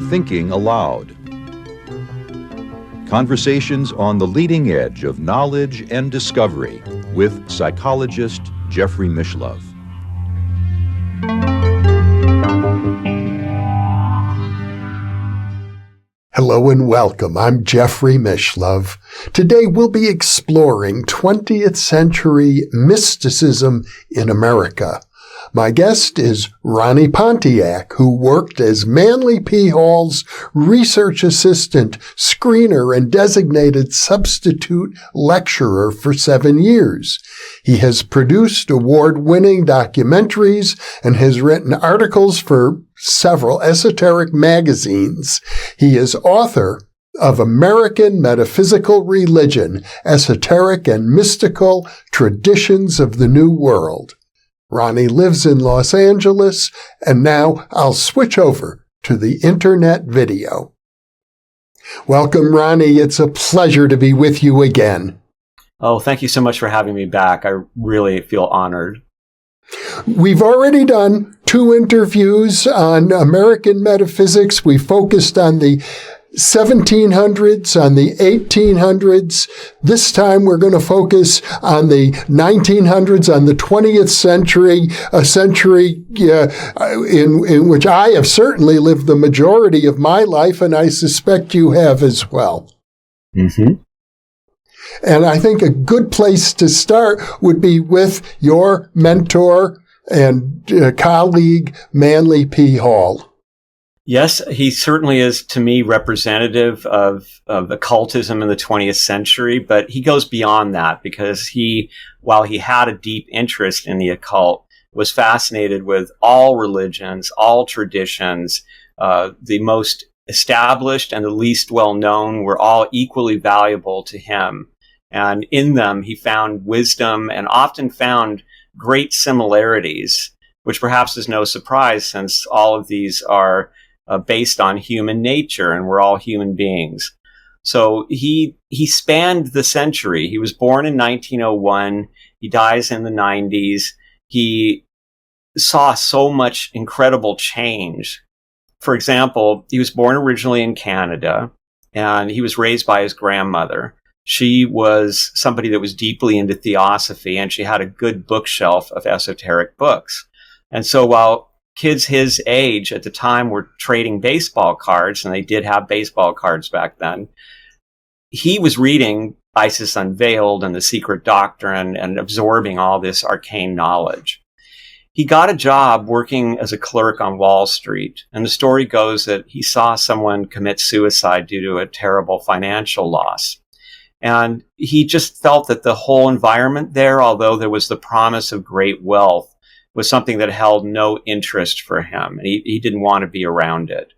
Thinking Aloud. Conversations on the leading edge of knowledge and discovery with psychologist Jeffrey Mishlove. Hello and welcome. I'm Jeffrey Mishlove. Today we'll be exploring 20th century mysticism in America. My guest is Ronnie Pontiac, who worked as Manly P. Hall's research assistant, screener, and designated substitute lecturer for 7 years. He has produced award-winning documentaries and has written articles for several esoteric magazines. He is author of American Metaphysical Religion, Esoteric and Mystical Traditions of the New World. Ronnie lives in Los Angeles, and now I'll switch over to the internet video. Welcome, Ronnie. It's a pleasure to be with you again. Oh, thank you so much for having me back. I really feel honored. We've already done 2 interviews on American metaphysics. We focused on the 1700s, on the 1800s. This time we're going to focus on the 1900s, on the 20th century, a century in which I have certainly lived the majority of my life, and I suspect you have as well. Mm-hmm. And I think a good place to start would be with your mentor and colleague, Manly P. Hall. Yes, he certainly is, to me, representative of occultism in the 20th century, but he goes beyond that because while he had a deep interest in the occult, was fascinated with all religions, all traditions. The most established and the least well-known were all equally valuable to him. And in them, he found wisdom and often found great similarities, which perhaps is no surprise since all of these are based on human nature, and we're all human beings. So he spanned the century. He was born in 1901. He dies in the 90s. He saw so much incredible change. For example, he was born originally in Canada, and he was raised by his grandmother. She was somebody that was deeply into theosophy, and she had a good bookshelf of esoteric books. And so while kids his age at the time were trading baseball cards, and they did have baseball cards back then, he was reading Isis Unveiled and The Secret Doctrine and absorbing all this arcane knowledge. He got a job working as a clerk on Wall Street, and the story goes that he saw someone commit suicide due to a terrible financial loss. And he just felt that the whole environment there, although there was the promise of great wealth, was something that held no interest for him, and he didn't want to be around it.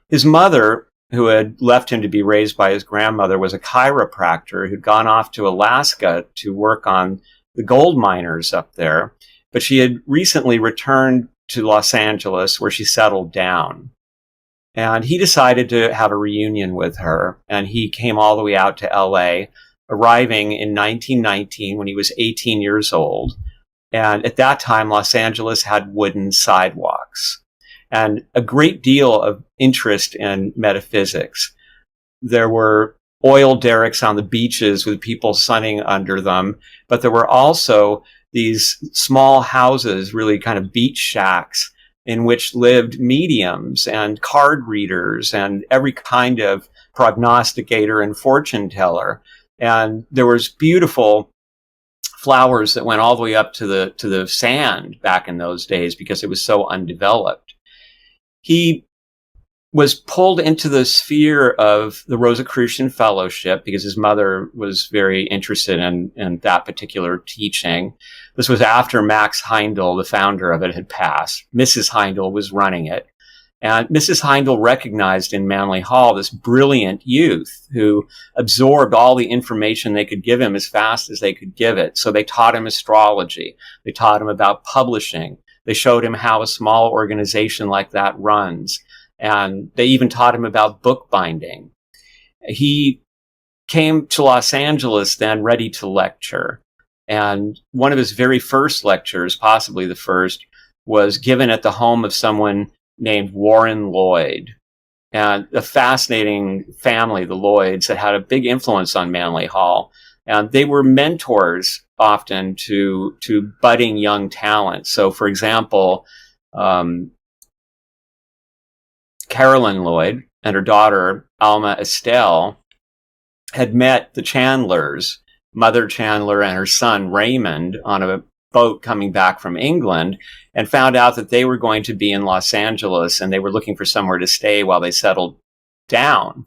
His mother, who had left him to be raised by his grandmother, was a chiropractor who'd gone off to Alaska to work on the gold miners up there, but she had recently returned to Los Angeles, where she settled down. And he decided to have a reunion with her, and he came all the way out to LA, arriving in 1919 when he was 18 years old. And at that time, Los Angeles had wooden sidewalks and a great deal of interest in metaphysics. There were oil derricks on the beaches with people sunning under them, but there were also these small houses, really kind of beach shacks, in which lived mediums and card readers and every kind of prognosticator and fortune teller. And there was beautiful flowers that went all the way up to the sand back in those days because it was so undeveloped. He was pulled into the sphere of the Rosicrucian Fellowship because his mother was very interested in that particular teaching. This was after Max Heindel, the founder of it, had passed. Mrs. Heindel was running it. And Mrs. Heindel recognized in Manly Hall this brilliant youth who absorbed all the information they could give him as fast as they could give it. So they taught him astrology. They taught him about publishing. They showed him how a small organization like that runs. And they even taught him about bookbinding. He came to Los Angeles then ready to lecture. And one of his very first lectures, possibly the first, was given at the home of someone named Warren Lloyd. And a fascinating family, the Lloyds, that had a big influence on Manly Hall. And they were mentors often to budding young talent. So, for example, Carolyn Lloyd and her daughter, Alma Estelle, had met the Chandlers, Mother Chandler and her son Raymond, on a boat coming back from England, and found out that they were going to be in Los Angeles and they were looking for somewhere to stay while they settled down.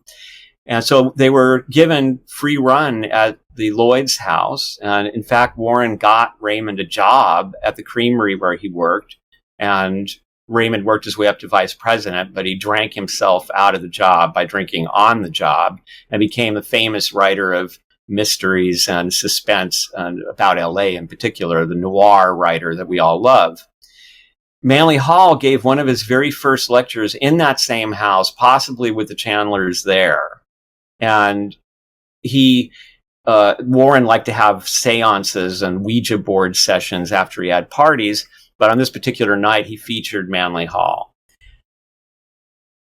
And so they were given free run at the Lloyd's house. And in fact, Warren got Raymond a job at the creamery where he worked. And Raymond worked his way up to vice president, but he drank himself out of the job by drinking on the job and became a famous writer of mysteries and suspense and about LA in particular, the noir writer that we all love. Manly Hall gave one of his very first lectures in that same house, possibly with the Chandlers there. And Warren liked to have seances and Ouija board sessions after he had parties, but on this particular night, he featured Manly Hall.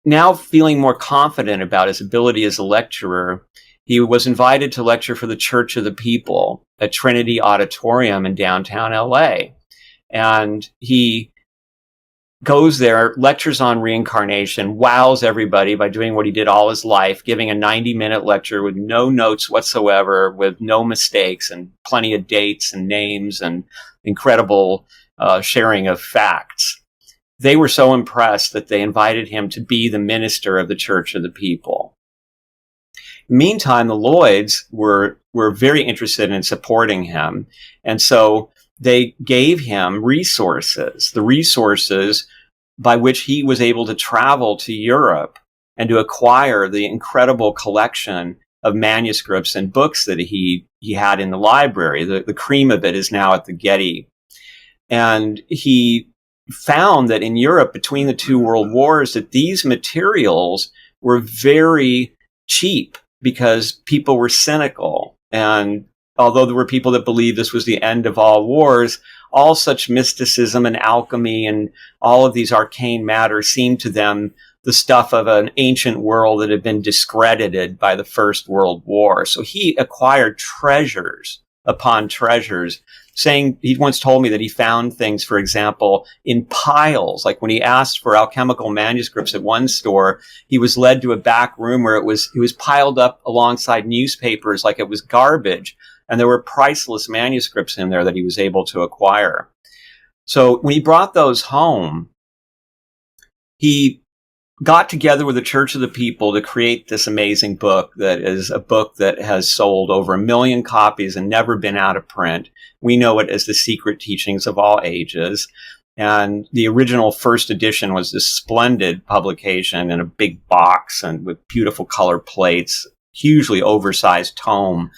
Now feeling more confident about his ability as a lecturer, he was invited to lecture for the Church of the People at Trinity Auditorium in downtown LA. And he goes there, lectures on reincarnation, wows everybody by doing what he did all his life, giving a 90-minute lecture with no notes whatsoever, with no mistakes, and plenty of dates and names and incredible sharing of facts. They were so impressed that they invited him to be the minister of the Church of the People. Meantime, the Lloyds were very interested in supporting him. And so they gave him resources, the resources by which he was able to travel to Europe and to acquire the incredible collection of manuscripts and books that he had in the library. The cream of it is now at the Getty. And he found that in Europe, between the two world wars, that these materials were very cheap because people were cynical. And although there were people that believed this was the end of all wars, all such mysticism and alchemy and all of these arcane matters seemed to them the stuff of an ancient world that had been discredited by the First World War. So he acquired treasures upon treasures, saying, he once told me that he found things, for example, in piles. Like when he asked for alchemical manuscripts at one store, he was led to a back room where it was piled up alongside newspapers like it was garbage. And there were priceless manuscripts in there that he was able to acquire. So when he brought those home, he got together with the Church of the People to create this amazing book that is a book that has sold over 1 million copies and never been out of print. We know it as the Secret Teachings of All Ages. And the original first edition was this splendid publication in a big box and with beautiful color plates, hugely oversized tome.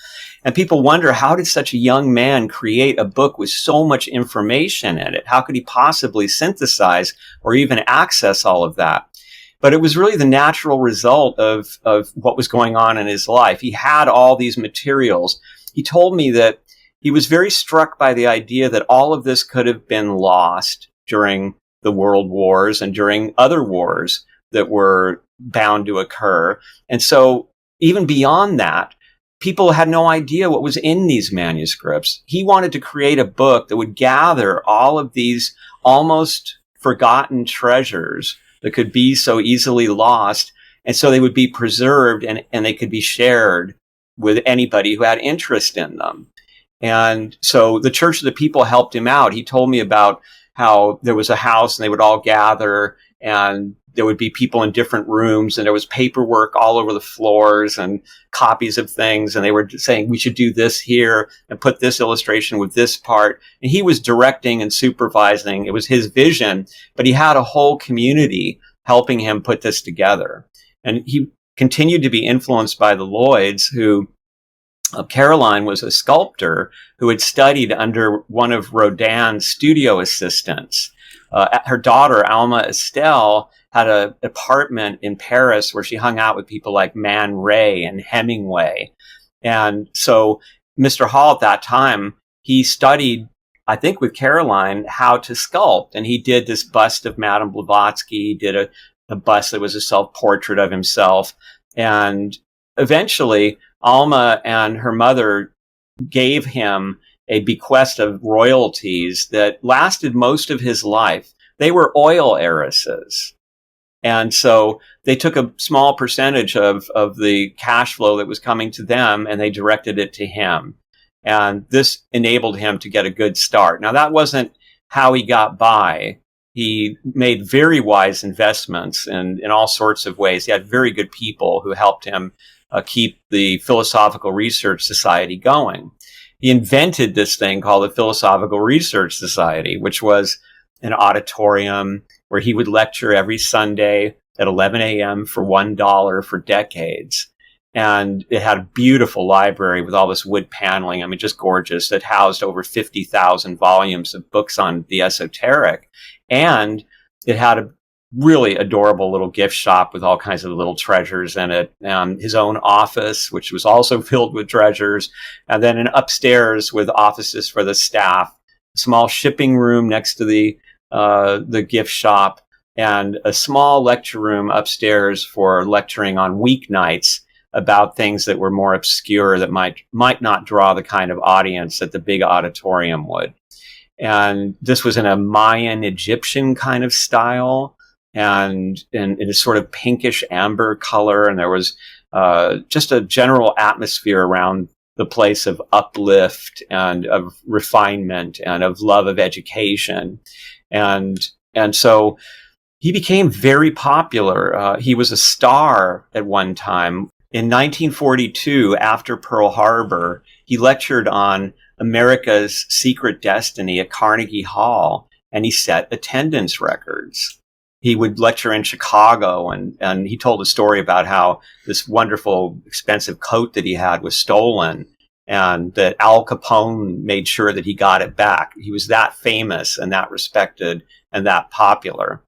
And people wonder, how did such a young man create a book with so much information in it? How could he possibly synthesize or even access all of that? But it was really the natural result of what was going on in his life. He had all these materials. He told me that he was very struck by the idea that all of this could have been lost during the world wars and during other wars that were bound to occur. And so even beyond that, people had no idea what was in these manuscripts. He wanted to create a book that would gather all of these almost forgotten treasures that could be so easily lost. And so they would be preserved and they could be shared with anybody who had interest in them. And so the Church of the People helped him out. He told me about how there was a house and they would all gather and there would be people in different rooms and there was paperwork all over the floors and copies of things. And they were saying, we should do this here and put this illustration with this part. And he was directing and supervising. It was his vision, but he had a whole community helping him put this together. And he continued to be influenced by the Lloyds, who Caroline was a sculptor who had studied under one of Rodin's studio assistants. Her daughter, Alma Estelle, had an apartment in Paris where she hung out with people like Man Ray and Hemingway. And so Mr. Hall at that time he studied, I think with Caroline, how to sculpt. And he did this bust of Madame Blavatsky, did a bust that was a self-portrait of himself. And eventually, Alma and her mother gave him a bequest of royalties that lasted most of his life. They were oil heiresses. And so they took a small percentage of the cash flow that was coming to them, and they directed it to him. And this enabled him to get a good start. Now, that wasn't how he got by. He made very wise investments in all sorts of ways. He had very good people who helped him keep the Philosophical Research Society going. He invented this thing called the Philosophical Research Society, which was an auditorium where he would lecture every Sunday at 11 a.m. for $1 for decades. And it had a beautiful library with all this wood paneling. I mean, just gorgeous. It housed over 50,000 volumes of books on the esoteric. And it had a really adorable little gift shop with all kinds of little treasures in it. His own office, which was also filled with treasures. And then an upstairs with offices for the staff, a small shipping room next to the gift shop, and a small lecture room upstairs for lecturing on weeknights about things that were more obscure that might not draw the kind of audience that the big auditorium would. And this was in a Mayan Egyptian kind of style, and in a sort of pinkish amber color. And there was just a general atmosphere around the place of uplift and of refinement and of love of education. And so he became very popular. He was a star at one time. In 1942, after Pearl Harbor, he lectured on America's secret destiny at Carnegie Hall, and he set attendance records. He would lecture in Chicago, and he told a story about how this wonderful, expensive coat that he had was stolen, and that Al Capone made sure that he got it back. He was that famous and that respected and that popular.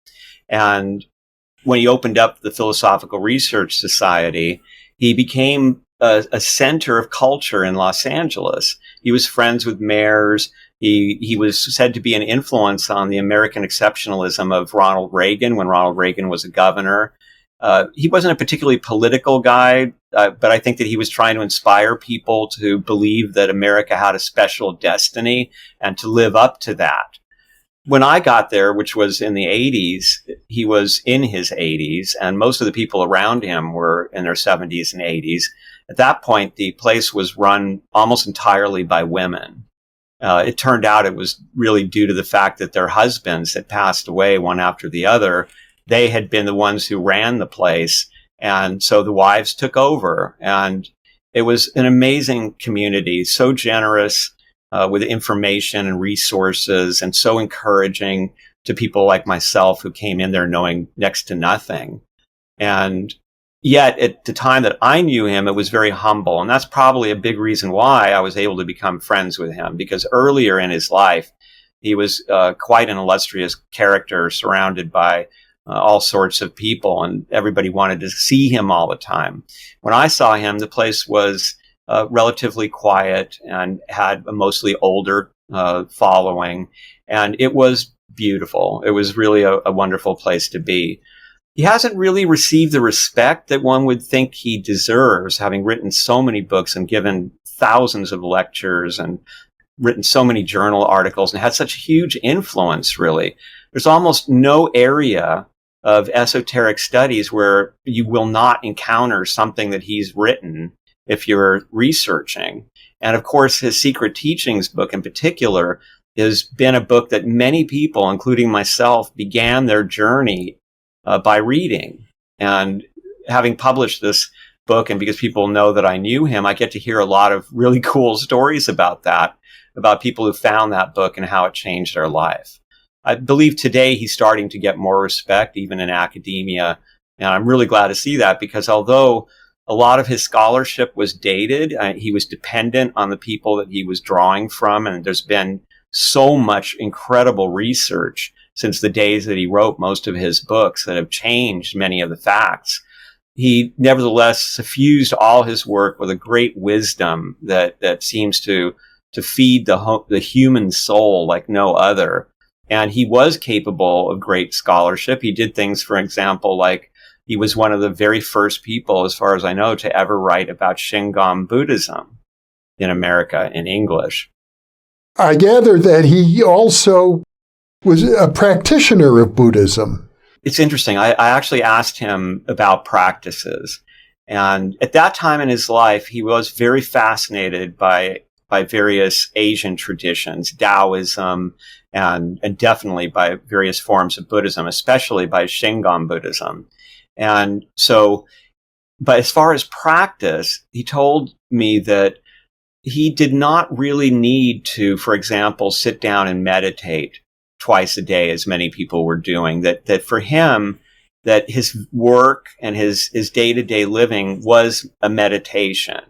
And when he opened up the Philosophical Research Society, he became a center of culture in Los Angeles. He was friends with mayors. He was said to be an influence on the American exceptionalism of Ronald Reagan when Ronald Reagan was a governor. He wasn't a particularly political guy, but I think that he was trying to inspire people to believe that America had a special destiny and to live up to that. When I got there, which was in the 80s, he was in his 80s, and most of the people around him were in their 70s and 80s. At that point, the place was run almost entirely by women. It turned out it was really due to the fact that their husbands had passed away one after the other. They had been the ones who ran the place, and so the wives took over. And it was an amazing community, so generous with information and resources, and so encouraging to people like myself who came in there knowing next to nothing. And yet, at the time that I knew him, it was very humble. And that's probably a big reason why I was able to become friends with him, because earlier in his life, he was quite an illustrious character surrounded by all sorts of people, and everybody wanted to see him all the time. When I saw him, the place was relatively quiet and had a mostly older following, and it was beautiful. It was really a wonderful place to be. He hasn't really received the respect that one would think he deserves, having written so many books and given thousands of lectures and written so many journal articles and had such huge influence, really. There's almost no area of esoteric studies where you will not encounter something that he's written if you're researching. And of course, his Secret Teachings book in particular has been a book that many people, including myself, began their journey by reading. And having published this book, and because people know that I knew him, I get to hear a lot of really cool stories about that, about people who found that book and how it changed their life. I believe today he's starting to get more respect, even in academia. And I'm really glad to see that, because although a lot of his scholarship was dated, he was dependent on the people that he was drawing from. And there's been so much incredible research since the days that he wrote most of his books that have changed many of the facts. He nevertheless suffused all his work with a great wisdom that seems to to feed the human soul like no other. And he was capable of great scholarship. He did things, for example, like he was one of the very first people, as far as I know, to ever write about Shingon Buddhism in America in English. I gather that he also was a practitioner of Buddhism. It's interesting. I actually asked him about practices. And at that time in his life, he was very fascinated by various Asian traditions, Taoism, and definitely by various forms of Buddhism, especially by Shingon Buddhism. And so, but as far as practice, he told me that he did not really need to, for example, sit down and meditate twice a day, as many people were doing. That for him, that his work and his day-to-day living was a meditation,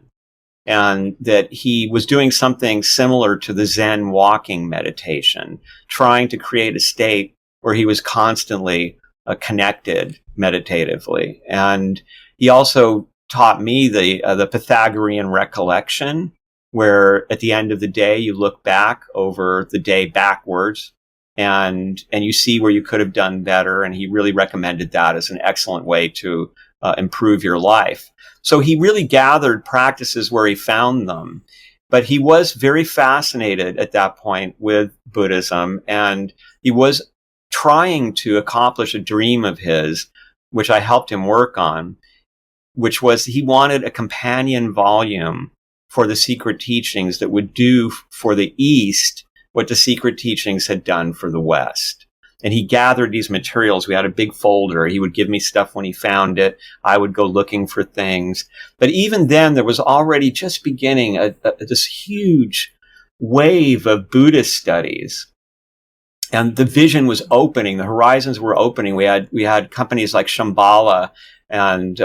and that he was doing something similar to the Zen walking meditation, trying to create a state where he was constantly connected meditatively. And he also taught me the Pythagorean recollection, where at the end of the day, you look back over the day backwards and you see where you could have done better. And he really recommended that as an excellent way to improve your life. So he really gathered practices where he found them. But he was very fascinated at that point with Buddhism, and he was trying to accomplish a dream of his, which I helped him work on, which was he wanted a companion volume for the secret teachings that would do for the East what the secret teachings had done for the West. And he gathered these materials. We had a big folder. He would give me stuff when he found it. I would go looking for things. But even then, there was already just beginning this huge wave of Buddhist studies. And the vision was opening. The horizons were opening. We had companies like Shambhala and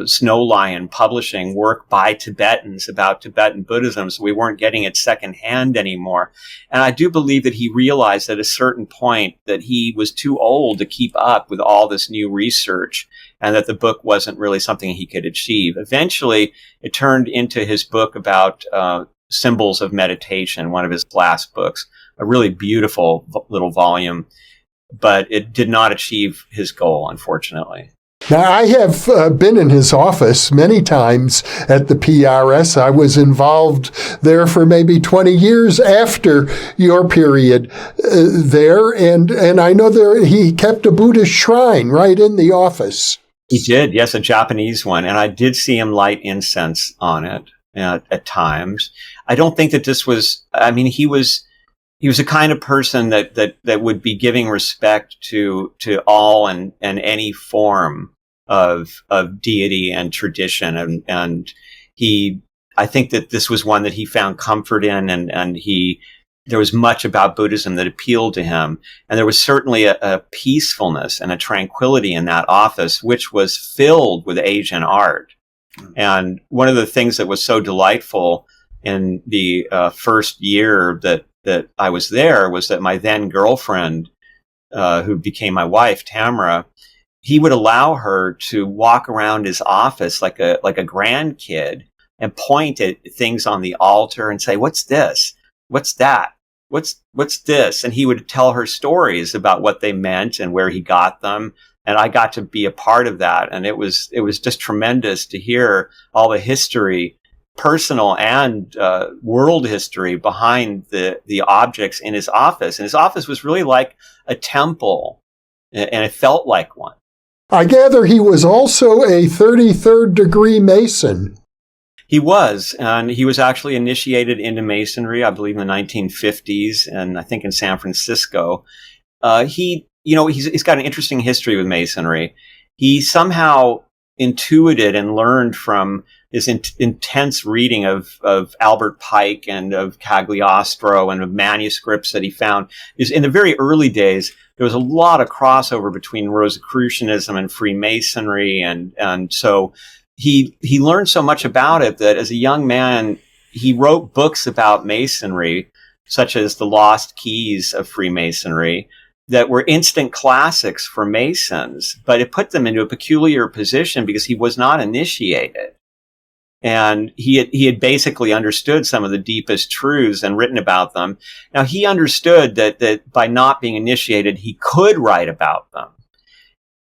Snow Lion publishing work by Tibetans about Tibetan Buddhism, so we weren't getting it secondhand anymore. And I do believe that he realized at a certain point that he was too old to keep up with all this new research, and that the book wasn't really something he could achieve. Eventually, it turned into his book about symbols of meditation, one of his last books, a really beautiful little volume, but it did not achieve his goal, unfortunately. Now, I have been in his office many times at the PRS. I was involved there for maybe 20 years after your period there, and I know he kept a Buddhist shrine right in the office. He did, yes, a Japanese one, and I did see him light incense on it at times. I don't think that this was, I mean, he was a kind of person that would be giving respect to all and any form of deity and tradition. And I think that this was one that he found comfort in, and there was much about Buddhism that appealed to him. And there was certainly a peacefulness and a tranquility in that office, which was filled with Asian art. And one of the things that was so delightful in the first year that I was there was that my then girlfriend, who became my wife, Tamra, he would allow her to walk around his office like a grandkid and point at things on the altar and say, "What's this? What's that? What's this?" And he would tell her stories about what they meant and where he got them. And I got to be a part of that. And it was just tremendous to hear all the history, personal and world history behind the objects in his office. And his office was really like a temple, and it felt like one. I gather he was also a 33rd degree Mason. He was, and he was actually initiated into Masonry, I believe, in the 1950s, and I think in San Francisco. He's got an interesting history with Masonry. He somehow intuited and learned from his intense reading of Albert Pike and of Cagliostro and of manuscripts that he found. In the very early days, there was a lot of crossover between Rosicrucianism and Freemasonry, and so he learned so much about it that as a young man, he wrote books about Masonry, such as The Lost Keys of Freemasonry, that were instant classics for Masons, but it put them into a peculiar position because he was not initiated. And he had basically understood some of the deepest truths and written about them. Now, he understood that by not being initiated, he could write about them.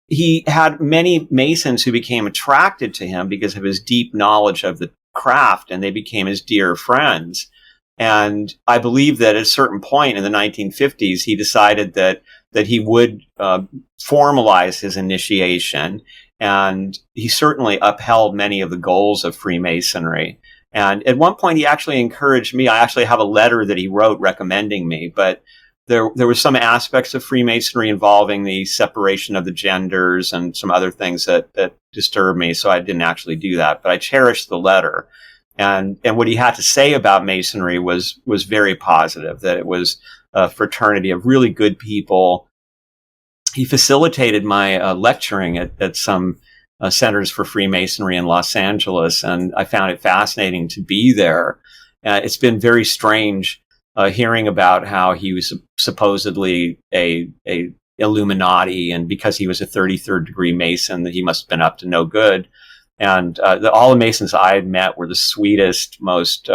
He had many Masons who became attracted to him because of his deep knowledge of the craft, and they became his dear friends. And I believe that at a certain point in the 1950s, he decided that he would formalize his initiation. And he certainly upheld many of the goals of Freemasonry. And at one point, he actually encouraged me. I actually have a letter that he wrote recommending me, but there were some aspects of Freemasonry involving the separation of the genders and some other things that disturbed me. So I didn't actually do that, but I cherished the letter. And what he had to say about Masonry was very positive, that it was a fraternity of really good people. He facilitated my lecturing at some centers for Freemasonry in Los Angeles, and I found it fascinating to be there. It's been very strange hearing about how he was supposedly a Illuminati, and because he was a 33rd degree Mason, that he must have been up to no good. And all the Masons I had met were the sweetest, most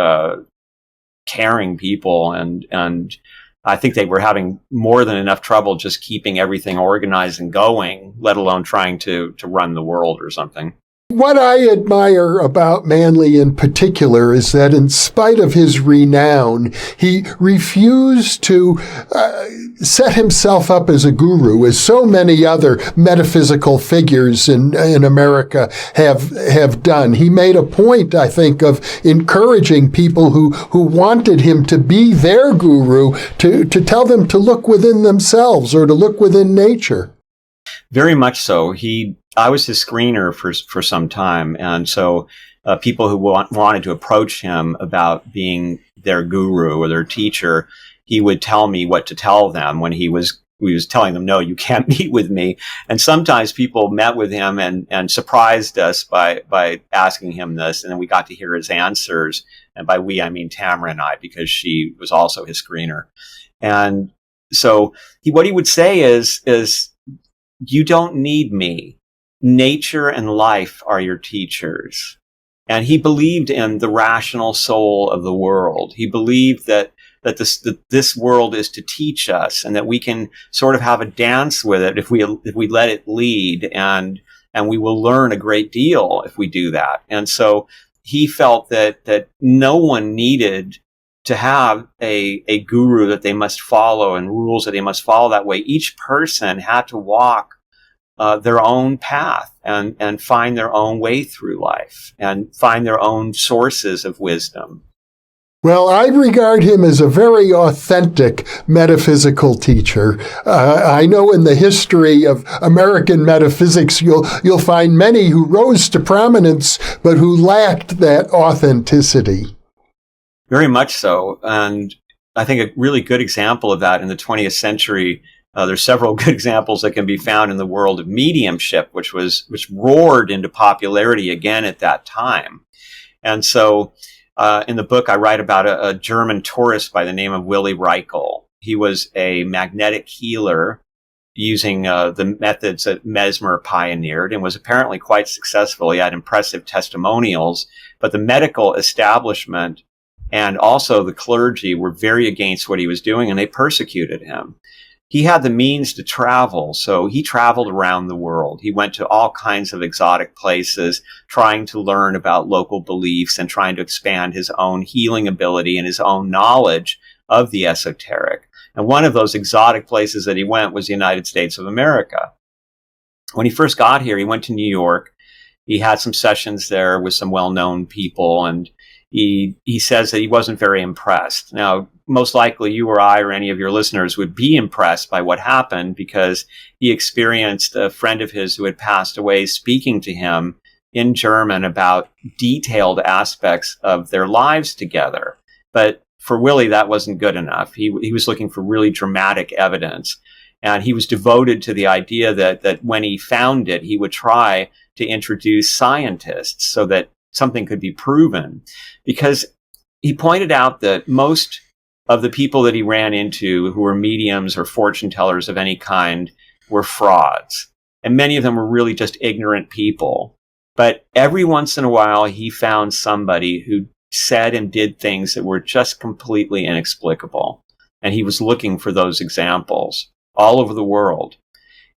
caring people, and I think they were having more than enough trouble just keeping everything organized and going, let alone trying to run the world or something. What I admire about Manly in particular is that in spite of his renown, he refused to set himself up as a guru, as so many other metaphysical figures in America have done. He made a point, I think, of encouraging people who wanted him to be their guru to tell them to look within themselves or to look within nature. Very much so. I was his screener for some time, and so people who wanted to approach him about being their guru or their teacher, he would tell me what to tell them when he was telling them, no, you can't meet with me. And sometimes people met with him and surprised us by asking him this, and then we got to hear his answers. And by we, I mean Tamra and I, because she was also his screener. And so what he would say is you don't need me. Nature and life are your teachers. And he believed in the rational soul of the world. He believed that this world is to teach us, and that we can sort of have a dance with it if we let it lead, and we will learn a great deal if we do that. And so he felt that no one needed to have a guru that they must follow and rules that they must follow that way. Each person had to walk their own path and find their own way through life and find their own sources of wisdom. Well, I regard him as a very authentic metaphysical teacher. I know in the history of American metaphysics, you'll find many who rose to prominence, but who lacked that authenticity. Very much so. And I think a really good example of that in the 20th century, there's several good examples that can be found in the world of mediumship, which roared into popularity again at that time. And so in the book, I write about a German tourist by the name of Willy Reichel. He was a magnetic healer using the methods that Mesmer pioneered, and was apparently quite successful. He had impressive testimonials, but the medical establishment and also the clergy were very against what he was doing, and they persecuted him. He had the means to travel, so he traveled around the world. He went to all kinds of exotic places, trying to learn about local beliefs and trying to expand his own healing ability and his own knowledge of the esoteric. And one of those exotic places that he went was the United States of America. When he first got here, he went to New York. He had some sessions there with some well-known people, and he says that he wasn't very impressed. Now, most likely you or I or any of your listeners would be impressed by what happened, because he experienced a friend of his who had passed away speaking to him in German about detailed aspects of their lives together. But for Willie, that wasn't good enough. He was looking for really dramatic evidence. And he was devoted to the idea that when he found it, he would try to introduce scientists so that something could be proven. Because he pointed out that most of the people that he ran into who were mediums or fortune tellers of any kind were frauds. And many of them were really just ignorant people. But every once in a while, he found somebody who said and did things that were just completely inexplicable. And he was looking for those examples all over the world.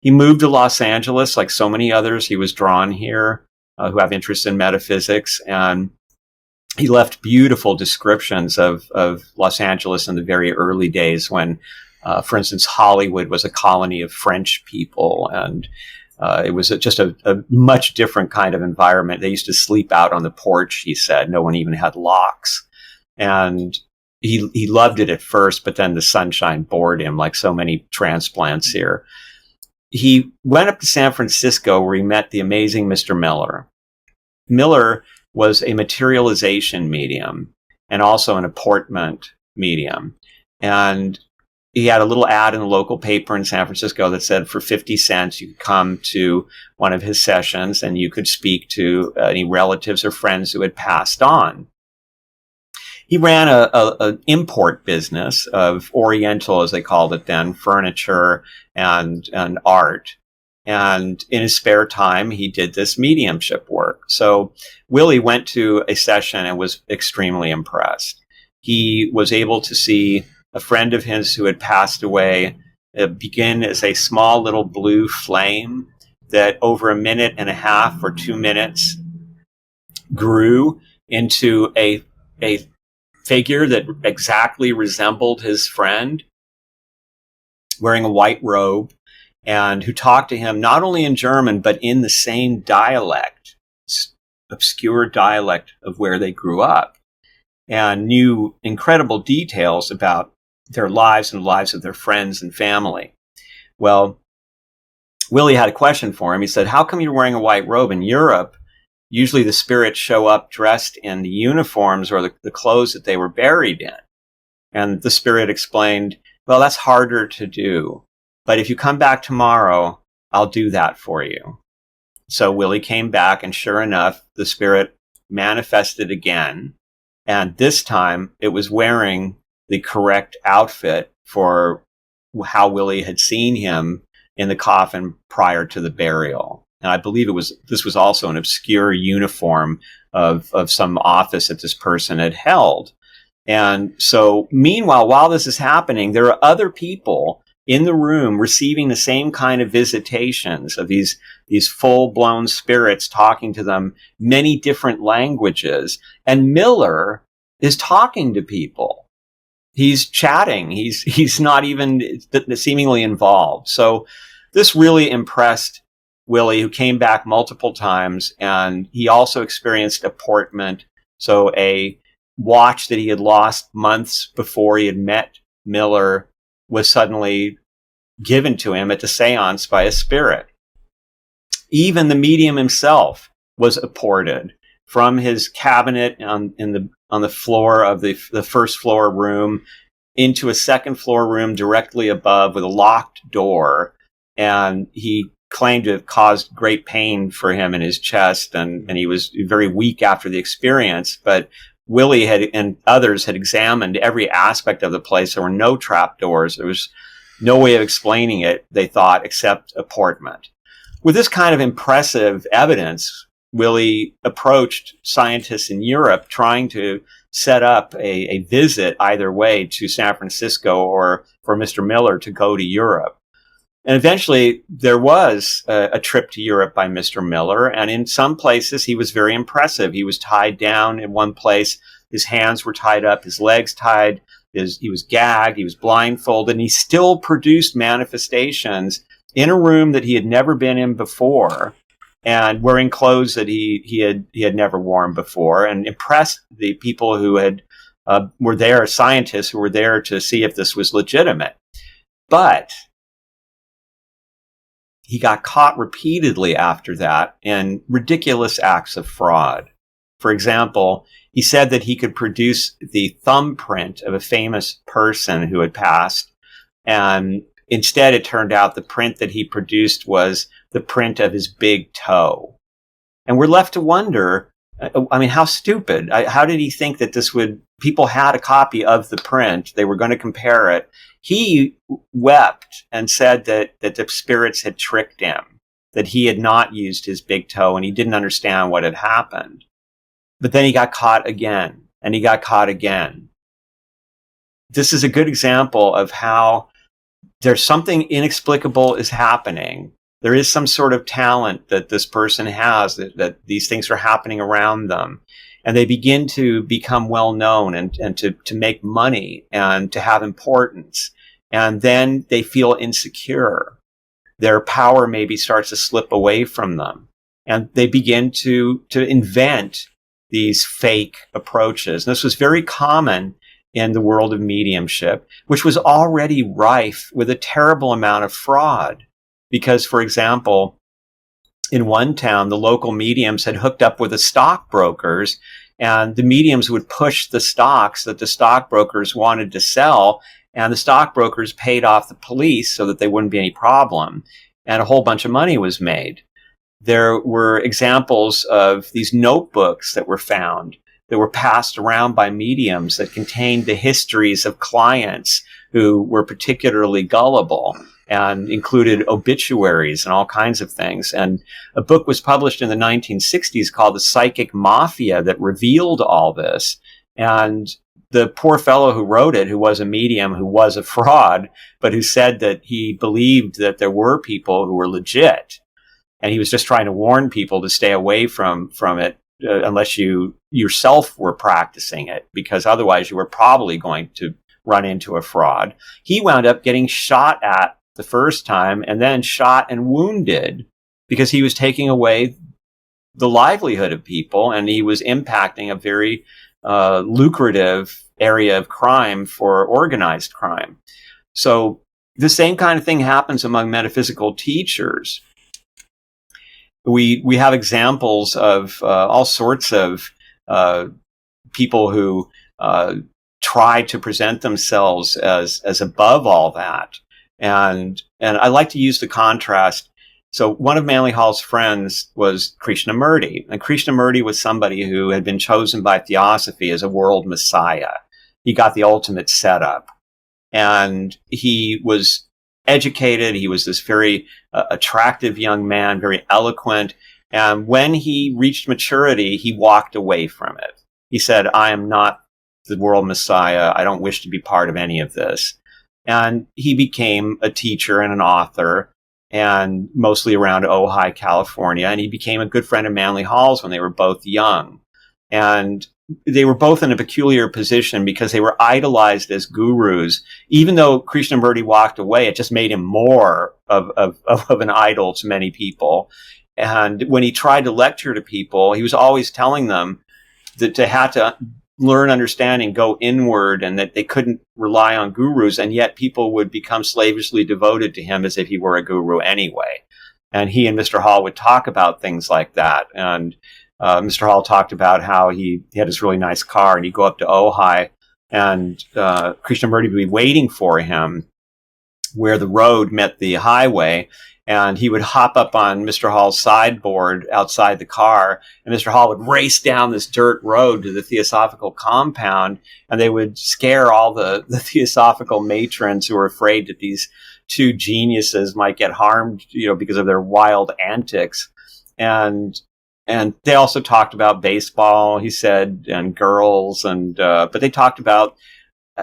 He moved to Los Angeles, like so many others. He was drawn here who have interest in metaphysics. And he left beautiful descriptions of Los Angeles in the very early days when, for instance, Hollywood was a colony of French people. And it was just a much different kind of environment. They used to sleep out on the porch, he said. No one even had locks. And he loved it at first, but then the sunshine bored him, like so many transplants here. He went up to San Francisco where he met the amazing Mr. Miller. Miller was a materialization medium and also an apportment medium. And he had a little ad in the local paper in San Francisco that said for 50 cents, you could come to one of his sessions and you could speak to any relatives or friends who had passed on. He ran an import business of Oriental, as they called it then, furniture and art. And in his spare time, he did this mediumship work. So Willie went to a session and was extremely impressed. He was able to see a friend of his who had passed away begin as a small little blue flame that over a minute and a half or 2 minutes grew into a figure that exactly resembled his friend, wearing a white robe, and who talked to him not only in German, but in the same dialect, obscure dialect of where they grew up, and knew incredible details about their lives and the lives of their friends and family. Well, Willie had a question for him. He said, how come you're wearing a white robe? In Europe, usually the spirits show up dressed in the uniforms or the clothes that they were buried in. And the spirit explained, well, that's harder to do. But if you come back tomorrow, I'll do that for you. So Willie came back, and sure enough, the spirit manifested again. And this time it was wearing the correct outfit for how Willie had seen him in the coffin prior to the burial. And I believe this was also an obscure uniform of some office that this person had held. And so meanwhile, while this is happening, there are other people in the room receiving the same kind of visitations of these full-blown spirits talking to them many different languages. And Miller is talking to people. He's chatting. He's not even seemingly involved. So this really impressed Willie, who came back multiple times, and he also experienced apportment. So a watch that he had lost months before he had met Miller was suddenly given to him at the seance by a spirit. Even the medium himself was apported from his cabinet on the floor of the first floor room into a second floor room directly above with a locked door. And he claimed to have caused great pain for him in his chest, and he was very weak after the experience. But Willie and others had examined every aspect of the place. There were no trapdoors. There was no way of explaining it, they thought, except apportment. With this kind of impressive evidence, Willie approached scientists in Europe trying to set up a visit either way to San Francisco or for Mr. Miller to go to Europe. And eventually there was a trip to Europe by Mr. Miller. And in some places he was very impressive. He was tied down in one place. His hands were tied up, his legs tied. He was gagged. He was blindfolded. And he still produced manifestations in a room that he had never been in before, and wearing clothes that he had never worn before, and impressed the people who were there, scientists who were there to see if this was legitimate. But he got caught repeatedly after that in ridiculous acts of fraud. For example, he said that he could produce the thumbprint of a famous person who had passed, and instead it turned out the print that he produced was the print of his big toe. And we're left to wonder, how stupid. How did he think that people had a copy of the print, they were going to compare it. He wept and said that the spirits had tricked him. that he had not used his big toe and he didn't understand what had happened. But then he got caught again, and he got caught again. This is a good example of how there's something inexplicable is happening. There is some sort of talent that this person has, that these things are happening around them. And they begin to become well known and to make money and to have importance. And then they feel insecure. Their power maybe starts to slip away from them. And they begin to invent these fake approaches. And this was very common in the world of mediumship, which was already rife with a terrible amount of fraud. Because, for example, in one town, the local mediums had hooked up with the stockbrokers, and the mediums would push the stocks that the stockbrokers wanted to sell, and the stockbrokers paid off the police so that there wouldn't be any problem, and a whole bunch of money was made. There were examples of these notebooks that were found that were passed around by mediums that contained the histories of clients who were particularly gullible and included obituaries and all kinds of things. And a book was published in the 1960s called The Psychic Mafia that revealed all this. And the poor fellow who wrote it, who was a medium, who was a fraud, but who said that he believed that there were people who were legit. And he was just trying to warn people to stay away from it unless you yourself were practicing it, because otherwise you were probably going to run into a fraud. He wound up getting shot at the first time and then shot and wounded because he was taking away the livelihood of people, and he was impacting a very lucrative area of crime for organized crime. So the same kind of thing happens among metaphysical teachers. We have examples of all sorts of people who try to present themselves as above all that. And I like to use the contrast. So one of Manly Hall's friends was Krishnamurti, and Krishnamurti was somebody who had been chosen by Theosophy as a world messiah. He got the ultimate setup, and he was educated. He was this very attractive young man, very eloquent. And when he reached maturity, he walked away from it. He said, I am not the world messiah. I don't wish to be part of any of this. And he became a teacher and an author, and mostly around Ojai, California. And he became a good friend of Manly Hall's when they were both young. And they were both in a peculiar position because they were idolized as gurus. Even though Krishnamurti walked away, it just made him more of an idol to many people. And when he tried to lecture to people, he was always telling them that they had to learn understanding, go inward, and that they couldn't rely on gurus. And yet people would become slavishly devoted to him as if he were a guru anyway. And he and Mr. Hall would talk about things like that. And Mr. Hall talked about how he had this really nice car, and he'd go up to Ojai, and Krishnamurti would be waiting for him where the road met the highway, and he would hop up on Mr. Hall's sideboard outside the car, and Mr. Hall would race down this dirt road to the Theosophical compound, and they would scare all the Theosophical matrons who were afraid that these two geniuses might get harmed, because of their wild antics. And they also talked about baseball, he said, and girls, but they talked about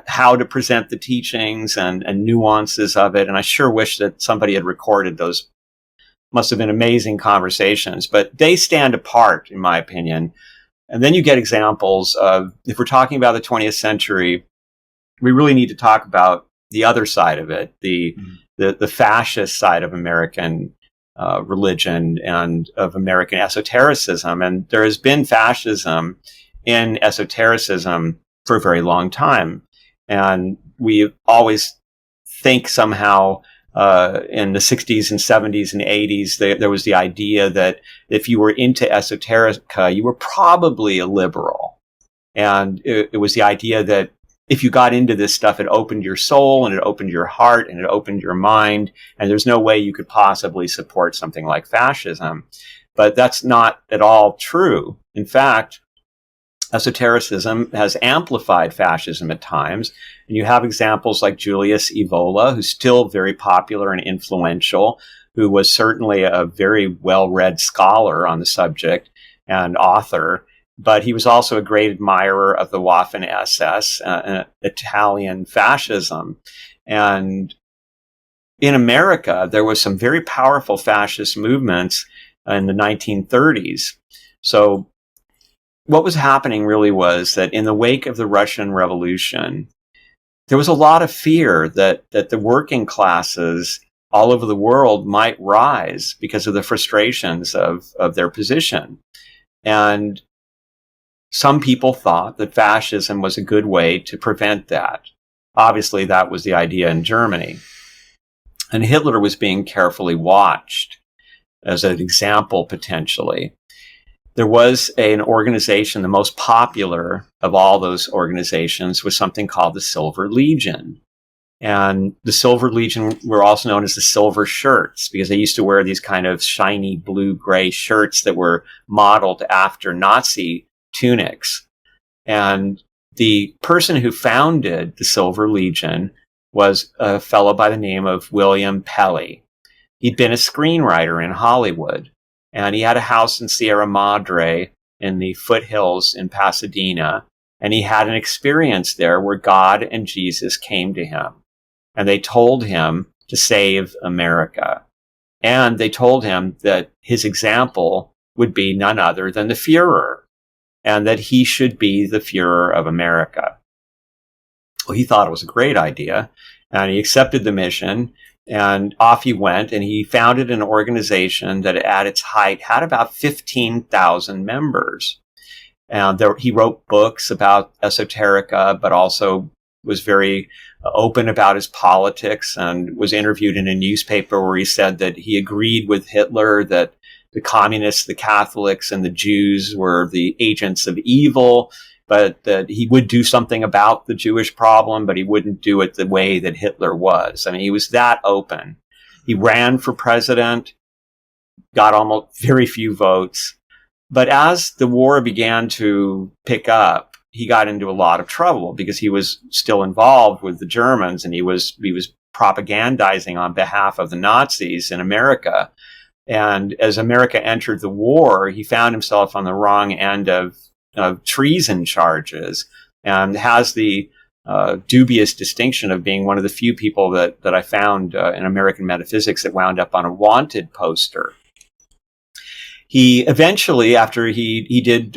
how to present the teachings and nuances of it. And I sure wish that somebody had recorded those. Must have been amazing conversations, but they stand apart, in my opinion. And then you get examples of, if we're talking about the 20th century, we really need to talk about the other side of it, the fascist side of American religion and of American esotericism. And there has been fascism in esotericism for a very long time. And we always think somehow in the 60s and 70s and 80s, there was the idea that if you were into esoterica, you were probably a liberal. And it was the idea that if you got into this stuff, it opened your soul and it opened your heart and it opened your mind. And there's no way you could possibly support something like fascism. But that's not at all true. In fact, esotericism has amplified fascism at times. And you have examples like Julius Evola, who's still very popular and influential, who was certainly a very well-read scholar on the subject and author, but he was also a great admirer of the Waffen-SS, Italian fascism. And in America, there was some very powerful fascist movements in the 1930s. So what was happening really was that in the wake of the Russian Revolution, there was a lot of fear that the working classes all over the world might rise because of the frustrations of their position. And some people thought that fascism was a good way to prevent that. Obviously, that was the idea in Germany. And Hitler was being carefully watched as an example, potentially. There was an organization, the most popular of all those organizations was something called the Silver Legion. And the Silver Legion were also known as the Silver Shirts because they used to wear these kind of shiny blue-gray shirts that were modeled after Nazi tunics. And the person who founded the Silver Legion was a fellow by the name of William Pelly. He'd been a screenwriter in Hollywood, and he had a house in Sierra Madre in the foothills in Pasadena, and he had an experience there where God and Jesus came to him, and they told him to save America. And they told him that his example would be none other than the Fuhrer, and that he should be the Fuhrer of America. Well, he thought it was a great idea, and he accepted the mission, and off he went, and he founded an organization that at its height had about 15,000 members. And he wrote books about esoterica, but also was very open about his politics and was interviewed in a newspaper where he said that he agreed with Hitler that the communists, the Catholics, and the Jews were the agents of evil, but that he would do something about the Jewish problem, but he wouldn't do it the way that Hitler was. I mean, he was that open. He ran for president, got almost very few votes. But as the war began to pick up, he got into a lot of trouble because he was still involved with the Germans, and he was propagandizing on behalf of the Nazis in America. And as America entered the war, he found himself on the wrong end of treason charges, and has the dubious distinction of being one of the few people that I found in American Metaphysics that wound up on a wanted poster. He eventually, after he did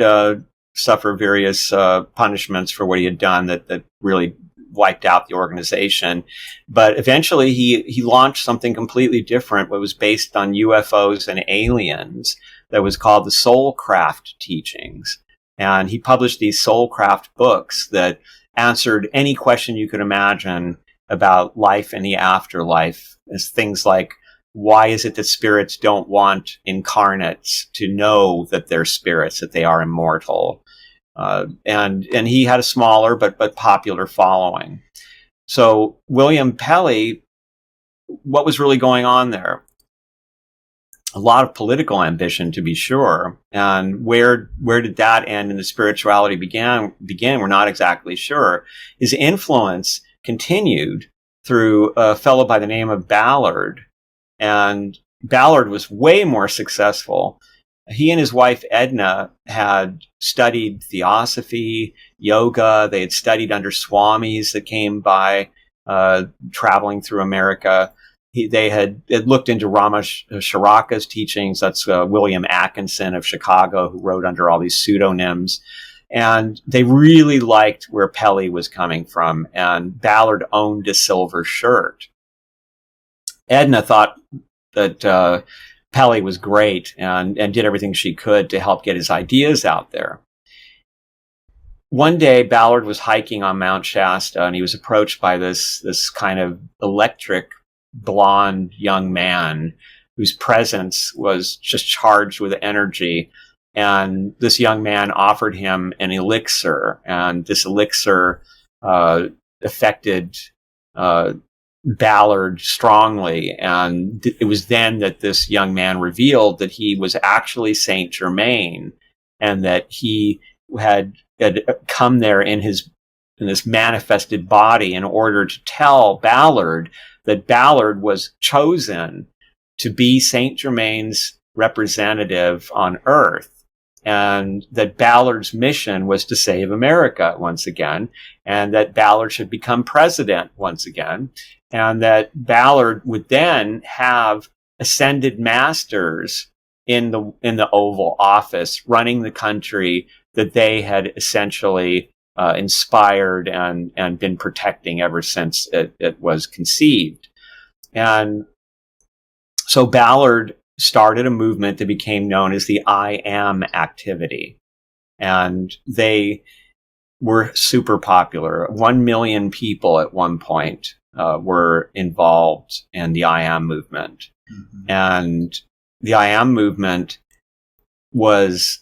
suffer various punishments for what he had done that really wiped out the organization, but eventually he launched something completely different, what was based on UFOs and aliens, that was called the Soulcraft Teachings. And he published these Soulcraft books that answered any question you could imagine about life and the afterlife, as things like, why is it that spirits don't want incarnates to know that they're spirits, that they are immortal? And he had a smaller but popular following. So William Pelly, what was really going on there? A lot of political ambition, to be sure. And where did that end and the spirituality begin? We're not exactly sure. His influence continued through a fellow by the name of Ballard. And Ballard was way more successful. He and his wife Edna had studied theosophy, yoga. They had studied under swamis that came by traveling through America. They had looked into Rama Sharaka's teachings. That's William Atkinson of Chicago, who wrote under all these pseudonyms. And they really liked where Pelly was coming from. And Ballard owned a silver shirt. Edna thought that Pelly was great and did everything she could to help get his ideas out there. One day, Ballard was hiking on Mount Shasta, and he was approached by this kind of electric, blonde young man whose presence was just charged with energy. And this young man offered him an elixir, and this elixir affected Ballard strongly. And it was then that this young man revealed that he was actually Saint Germaine, and that he had come there in this manifested body in order to tell Ballard that Ballard was chosen to be Saint Germaine's representative on Earth, and that Ballard's mission was to save America once again, and that Ballard should become president once again, and that Ballard would then have ascended masters in the Oval Office running the country that they had essentially inspired and been protecting ever since it was conceived. And so Ballard started a movement that became known as the I Am activity. And they were super popular. 1 million people at one point were involved in the I Am movement. Mm-hmm. And the I Am movement was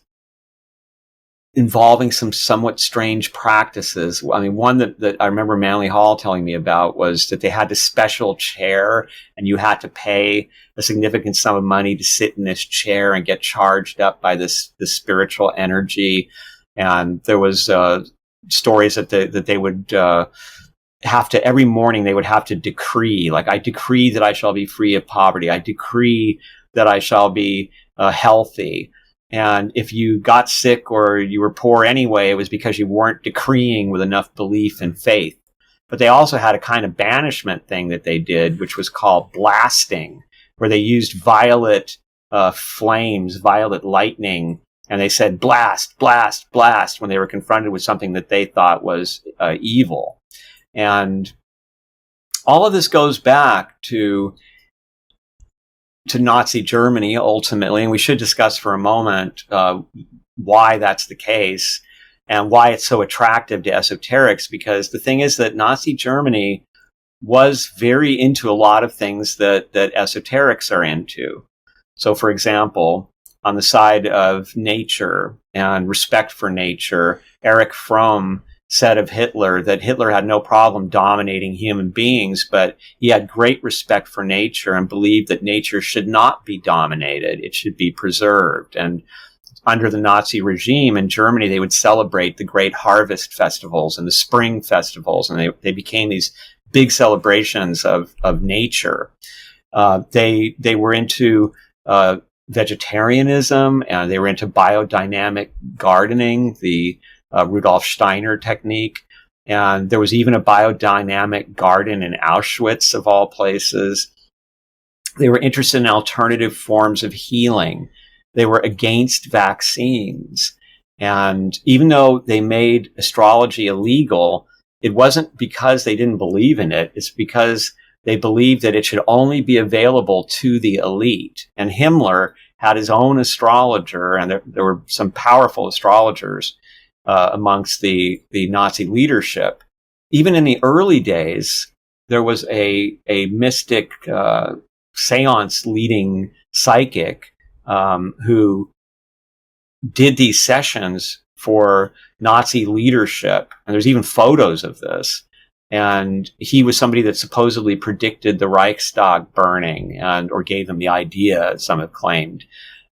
involving some somewhat strange practices. I mean, one that I remember Manly Hall telling me about was that they had this special chair, and you had to pay a significant sum of money to sit in this chair and get charged up by this spiritual energy. And there was stories that they would have to, every morning they would have to decree, like, I decree that I shall be free of poverty. I decree that I shall be healthy. And if you got sick or you were poor anyway, it was because you weren't decreeing with enough belief and faith. But they also had a kind of banishment thing that they did, which was called blasting, where they used violet flames, violet lightning, and they said, blast, blast, blast, when they were confronted with something that they thought was evil. And all of this goes back to Nazi Germany, ultimately, and we should discuss for a moment why that's the case and why it's so attractive to esoterics, because the thing is that Nazi Germany was very into a lot of things that esoterics are into. So, for example, on the side of nature and respect for nature, Erich Fromm said of Hitler that Hitler had no problem dominating human beings, but he had great respect for nature and believed that nature should not be dominated. It should be preserved. And under the Nazi regime in Germany, they would celebrate the great harvest festivals and the spring festivals, and they became these big celebrations of nature. They were into vegetarianism, and they were into biodynamic gardening, the Rudolf Steiner technique. And there was even a biodynamic garden in Auschwitz, of all places. They were interested in alternative forms of healing. They were against vaccines. And even though they made astrology illegal, it wasn't because they didn't believe in it. It's because they believed that it should only be available to the elite. And Himmler had his own astrologer, and there were some powerful astrologers amongst the Nazi leadership. Even in the early days, there was a mystic seance leading psychic who did these sessions for Nazi leadership. And there's even photos of this. And he was somebody that supposedly predicted the Reichstag burning or gave them the idea, some have claimed.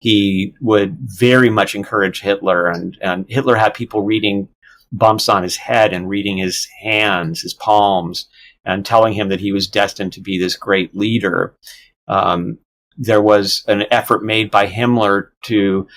He would very much encourage Hitler, and Hitler had people reading bumps on his head and reading his hands, his palms, and telling him that he was destined to be this great leader. There was an effort made by Himmler to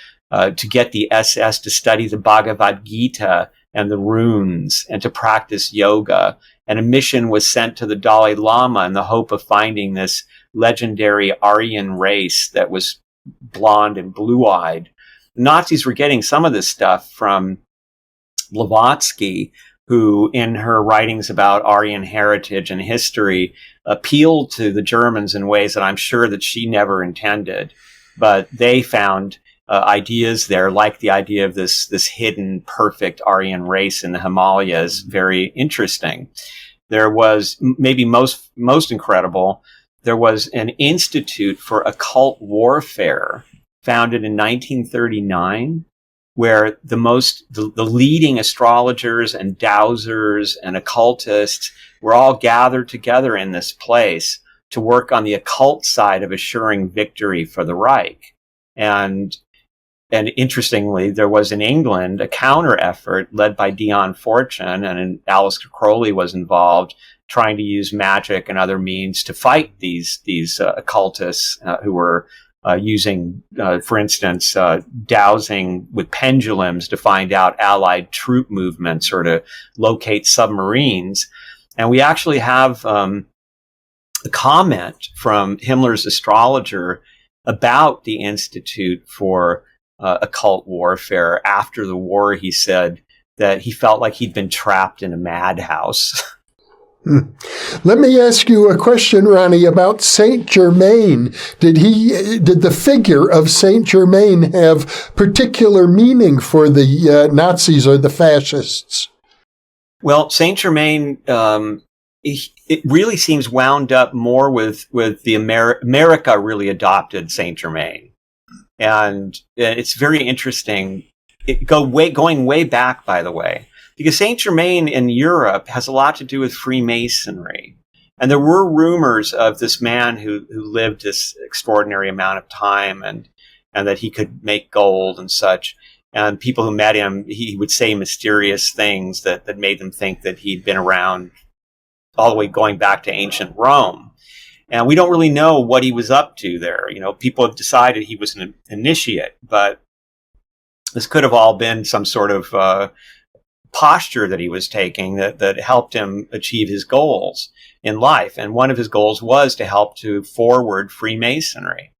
get the SS to study the Bhagavad Gita and the runes and to practice yoga. And a mission was sent to the Dalai Lama in the hope of finding this legendary Aryan race that was blonde and blue-eyed. Nazis were getting some of this stuff from Blavatsky, who in her writings about Aryan heritage and history appealed to the Germans in ways that I'm sure that she never intended. But they found ideas there, like the idea of this hidden perfect Aryan race in the Himalayas, very interesting. There was, maybe most incredible, there was an institute for occult warfare founded in 1939, where the leading astrologers and dowsers and occultists were all gathered together in this place to work on the occult side of assuring victory for the Reich. And interestingly, there was in England a counter effort led by Dion Fortune, and Aleister Crowley was involved, trying to use magic and other means to fight these occultists who were using, for instance, dowsing with pendulums to find out Allied troop movements or to locate submarines. And we actually have a comment from Himmler's astrologer about the Institute for Occult Warfare. After the war, he said that he felt like he'd been trapped in a madhouse. Let me ask you a question, Ronnie, about Saint Germaine. Did the figure of Saint Germaine have particular meaning for the Nazis or the fascists? Well, Saint Germaine, it really seems wound up more with the America really adopted Saint Germaine, and it's very interesting. Going way back, by the way. Because Saint Germain in Europe has a lot to do with Freemasonry. And there were rumors of this man who lived this extraordinary amount of time and that he could make gold and such. And people who met him, he would say mysterious things that made them think that he'd been around all the way going back to ancient Rome. And we don't really know what he was up to there. You know, people have decided he was an initiate, but this could have all been some sort of posture that he was taking that helped him achieve his goals in life. And one of his goals was to help to forward Freemasonry.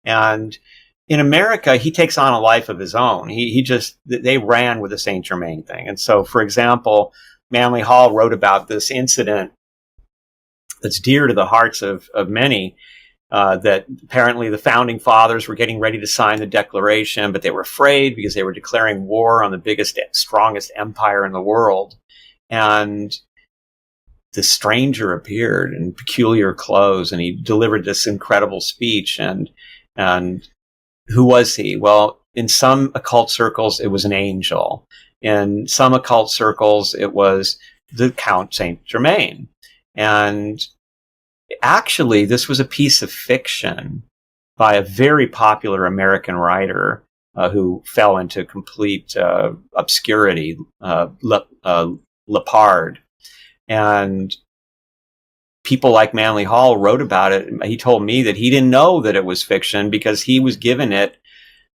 And in America, he takes on a life of his own. They ran with the Saint Germain thing. And so, for example, Manly Hall wrote about this incident that's dear to the hearts of many, that apparently the founding fathers were getting ready to sign the Declaration, but they were afraid because they were declaring war on the biggest, strongest empire in the world. And the stranger appeared in peculiar clothes, and he delivered this incredible speech. And who was he? Well, in some occult circles, it was an angel. In some occult circles, it was the Count Saint Germain. And actually, this was a piece of fiction by a very popular American writer who fell into complete obscurity, Lepard. And people like Manly Hall wrote about it. He told me that he didn't know that it was fiction because he was given it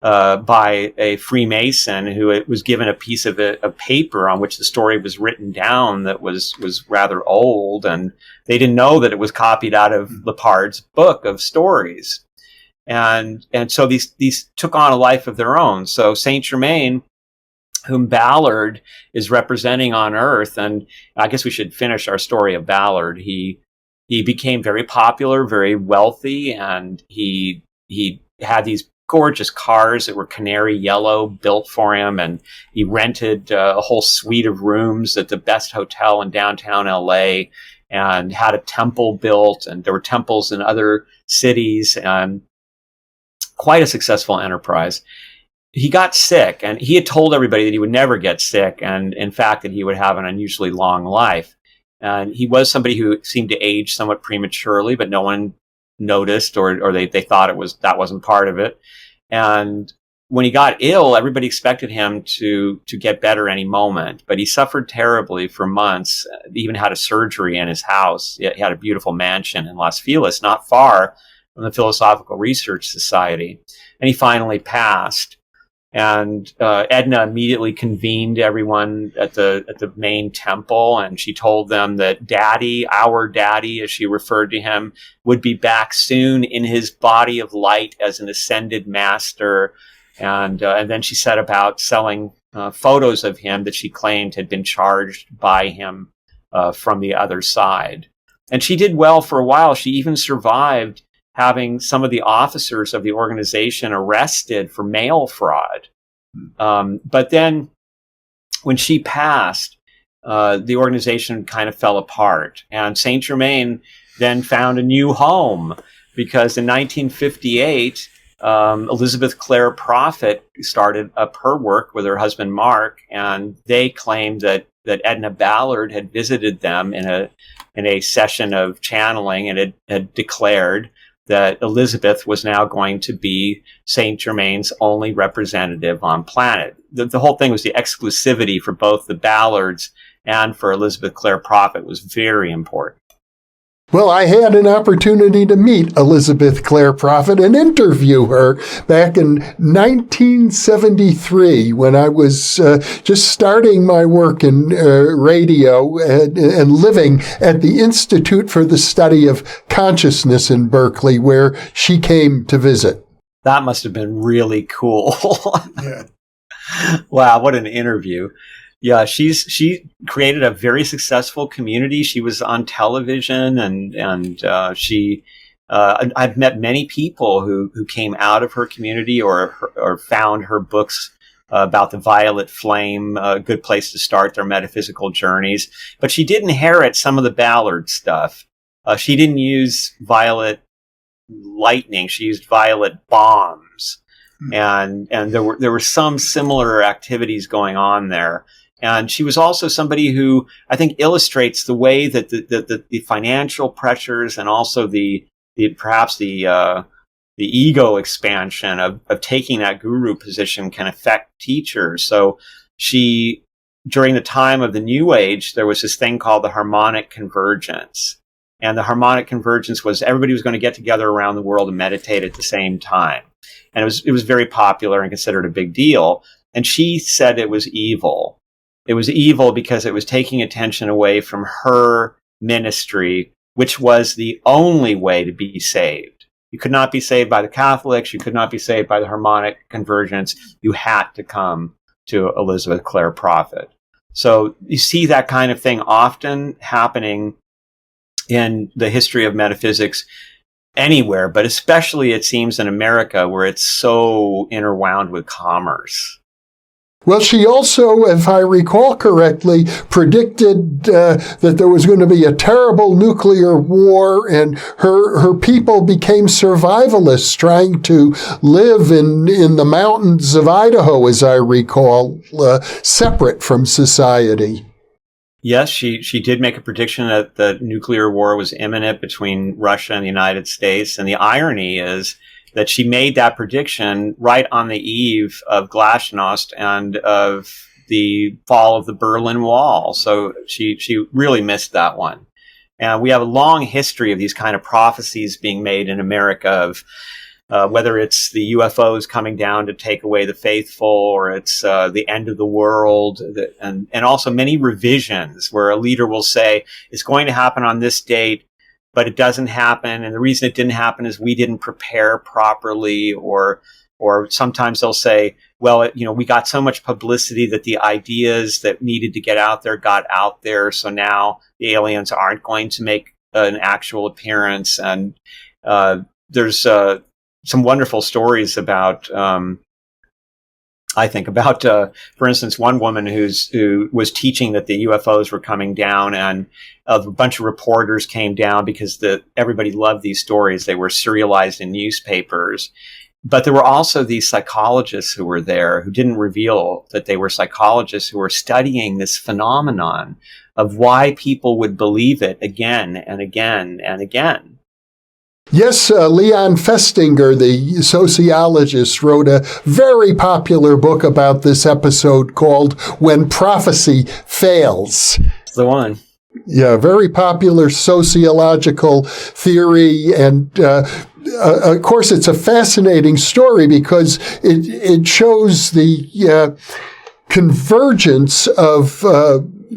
by a Freemason who was given a piece of paper on which the story was written down that was rather old, and they didn't know that it was copied out of Lepard's book of stories. And so these took on a life of their own. So Saint Germain, whom Ballard is representing on Earth, and I guess we should finish our story of Ballard. He became very popular, very wealthy, and he had these gorgeous cars that were canary yellow built for him, and he rented a whole suite of rooms at the best hotel in downtown LA, and had a temple built, and there were temples in other cities, and quite a successful enterprise. He got sick, and he had told everybody that he would never get sick, and in fact that he would have an unusually long life. And he was somebody who seemed to age somewhat prematurely, but no one noticed, or they thought that wasn't part of it. And when he got ill, everybody expected him to get better any moment, but he suffered terribly for months. He even had a surgery in his house. He had a beautiful mansion in Las Feliz, not far from the Philosophical Research Society. And he finally passed. And Edna immediately convened everyone at the main temple, and she told them that Daddy, our Daddy, as she referred to him, would be back soon in his body of light as an ascended master. And then she set about selling photos of him that she claimed had been charged by him from the other side. And she did well for a while. She even survived having some of the officers of the organization arrested for mail fraud. But then when she passed, the organization kind of fell apart. And Saint Germain then found a new home because in 1958, Elizabeth Clare Prophet started up her work with her husband, Mark, and they claimed that Edna Ballard had visited them in a session of channeling and had declared that Elizabeth was now going to be Saint Germaine's only representative on planet. The whole thing was the exclusivity for both the Ballards and for Elizabeth Clare Prophet was very important. Well, I had an opportunity to meet Elizabeth Clare Prophet and interview her back in 1973 when I was just starting my work in radio and living at the Institute for the Study of Consciousness in Berkeley, where she came to visit. That must have been really cool. Yeah. Wow, what an interview. Yeah, she created a very successful community. She was on television, and I've met many people who came out of her community or found her books about the violet flame, a good place to start their metaphysical journeys. But she did inherit some of the Ballard stuff. She didn't use violet lightning; she used violet bombs, and there were some similar activities going on there. And she was also somebody who I think illustrates the way that the financial pressures and also the ego expansion of taking that guru position can affect teachers. So during the time of the New Age, there was this thing called the harmonic convergence. And the harmonic convergence was everybody was going to get together around the world and meditate at the same time. And it was very popular and considered a big deal. And she said it was evil. It was evil because it was taking attention away from her ministry, which was the only way to be saved. You could not be saved by the Catholics. You could not be saved by the harmonic convergence. You had to come to Elizabeth Clare Prophet. So you see that kind of thing often happening in the history of metaphysics anywhere, but especially it seems in America where it's so interwound with commerce. Well, she also, if I recall correctly, predicted that there was going to be a terrible nuclear war, and her people became survivalists trying to live in the mountains of Idaho, as I recall, separate from society. Yes, she did make a prediction that the nuclear war was imminent between Russia and the United States. And the irony is that she made that prediction right on the eve of Glasnost and of the fall of the Berlin Wall. So she really missed that one. And we have a long history of these kind of prophecies being made in America of whether it's the UFOs coming down to take away the faithful, or it's the end of the world, and also many revisions where a leader will say it's going to happen on this date, but it doesn't happen. And the reason it didn't happen is we didn't prepare properly, or sometimes they'll say, well, we got so much publicity that the ideas that needed to get out there got out there. So now the aliens aren't going to make an actual appearance. And there's some wonderful stories about, for instance, one woman who was teaching that the UFOs were coming down, and a bunch of reporters came down because everybody loved these stories. They were serialized in newspapers. But there were also these psychologists who were there who didn't reveal that they were psychologists who were studying this phenomenon of why people would believe it again and again and again. Yes, Leon Festinger, the sociologist, wrote a very popular book about this episode called When Prophecy Fails. That's the one. Yeah, very popular sociological theory. And of course, it's a fascinating story because it shows the convergence of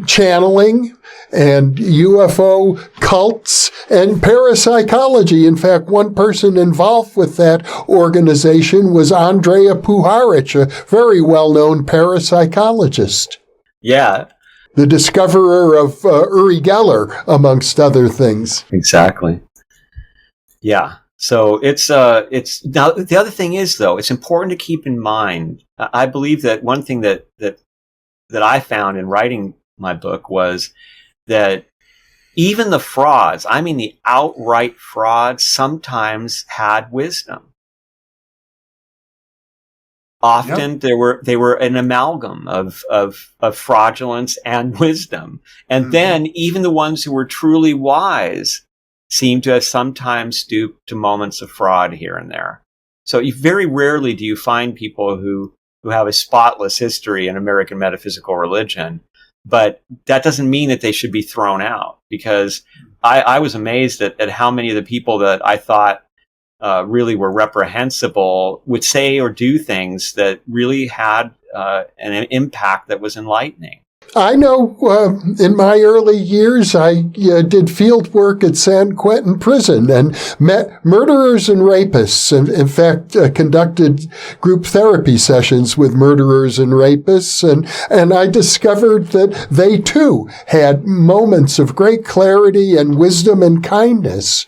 channeling and UFO cults and parapsychology. In fact, one person involved with that organization was Andrea Puharich, a very well-known parapsychologist. Yeah. The discoverer of Uri Geller, amongst other things. Exactly. Yeah. So it's now the other thing is, though, it's important to keep in mind. I believe that one thing that I found in writing my book was that even the frauds, I mean the outright frauds, sometimes had wisdom. Often they were an amalgam of fraudulence and wisdom. And then even the ones who were truly wise seem to have sometimes stooped to moments of fraud here and there. So very rarely do you find people who have a spotless history in American metaphysical religion. But that doesn't mean that they should be thrown out, because I was amazed at how many of the people that I thought really were reprehensible would say or do things that really had an impact that was enlightening. I know in my early years, I did field work at San Quentin Prison and met murderers and rapists. In fact, conducted group therapy sessions with murderers and rapists. And I discovered that they, too, had moments of great clarity and wisdom and kindness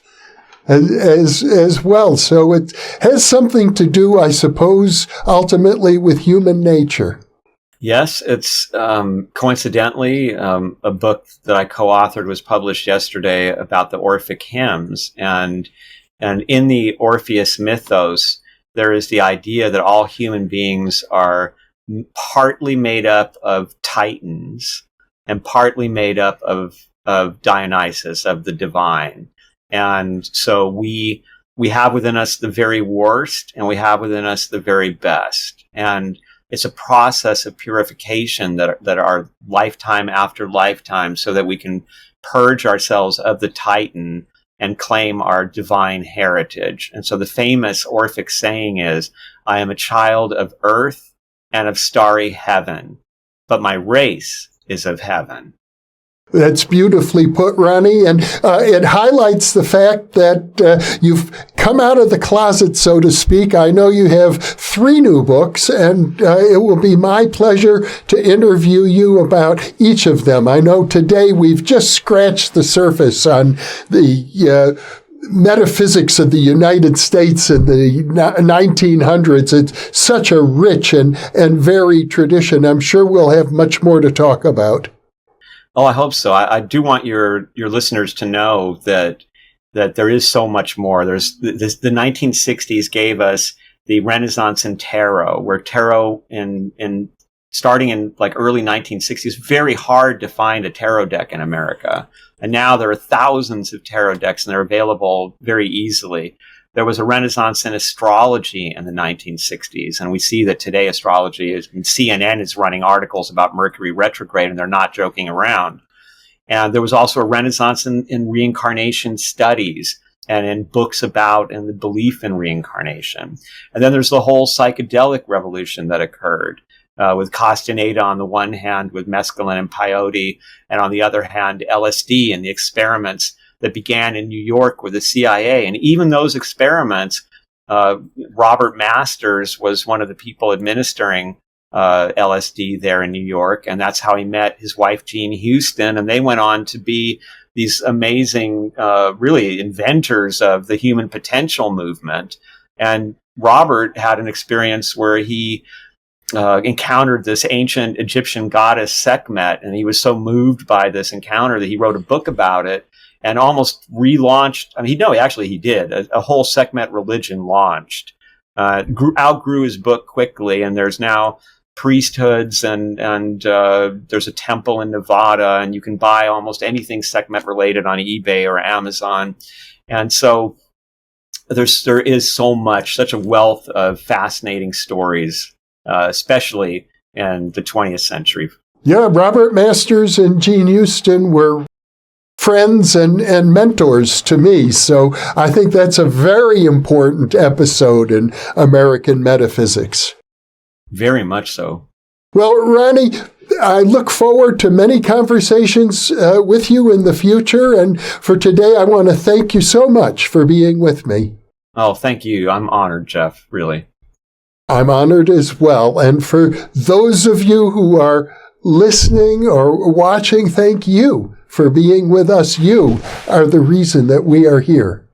as well. So it has something to do, I suppose, ultimately with human nature. Yes, it's coincidentally a book that I co-authored was published yesterday about the Orphic Hymns, and in the Orpheus mythos, there is the idea that all human beings are partly made up of Titans and partly made up of Dionysus, of the divine, and so we have within us the very worst, and we have within us the very best, and it's a process of purification that are lifetime after lifetime, so that we can purge ourselves of the Titan and claim our divine heritage. And so the famous Orphic saying is, I am a child of earth and of starry heaven, but my race is of heaven. That's beautifully put, Ronnie, and it highlights the fact that you've come out of the closet, so to speak. I know you have 3 new books, and it will be my pleasure to interview you about each of them. I know today we've just scratched the surface on the metaphysics of the United States in the 1900s. It's such a rich and varied tradition. I'm sure we'll have much more to talk about. Oh, I hope so. I do want your listeners to know that there is so much more. There's this, the 1960s gave us the Renaissance in tarot, where tarot in starting in like early 1960s, very hard to find a tarot deck in America. And now there are thousands of tarot decks and they're available very easily. There was a renaissance in astrology in the 1960s, and we see that today astrology is, CNN is running articles about Mercury retrograde, and they're not joking around. And there was also a renaissance in reincarnation studies and in books about and the belief in reincarnation. And then there's the whole psychedelic revolution that occurred with Castaneda on the one hand, with mescaline and peyote, and on the other hand, LSD and the experiments that began in New York with the CIA. And even those experiments, Robert Masters was one of the people administering LSD there in New York. And that's how he met his wife, Jean Houston. And they went on to be these amazing, really inventors of the human potential movement. And Robert had an experience where he encountered this ancient Egyptian goddess Sekhmet. And he was so moved by this encounter that he wrote a book about it. And almost relaunched. I mean, he did. A whole Sekhmet religion launched. Outgrew his book quickly, and there's now priesthoods, and there's a temple in Nevada, and you can buy almost anything Sekhmet related on eBay or Amazon. And so there is such a wealth of fascinating stories, especially in the 20th century. Yeah, Robert Masters and Jean Houston were friends and mentors to me. So I think that's a very important episode in American metaphysics. Very much so. Well, Ronnie, I look forward to many conversations with you in the future. And for today, I want to thank you so much for being with me. Oh, thank you. I'm honored, Jeff, really. I'm honored as well. And for those of you who are listening or watching, thank you for being with us. You are the reason that we are here.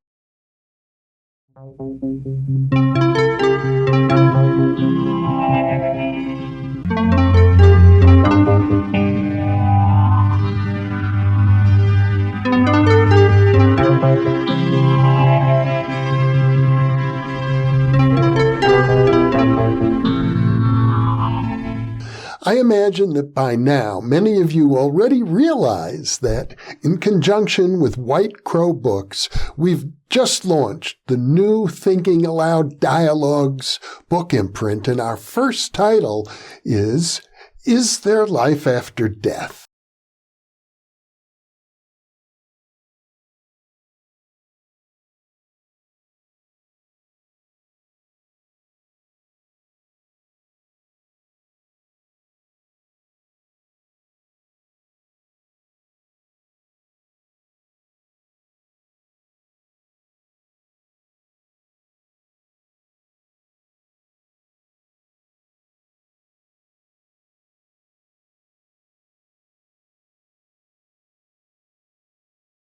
I imagine that by now many of you already realize that, in conjunction with White Crow Books, we've just launched the new Thinking Aloud Dialogues book imprint, and our first title is There Life After Death?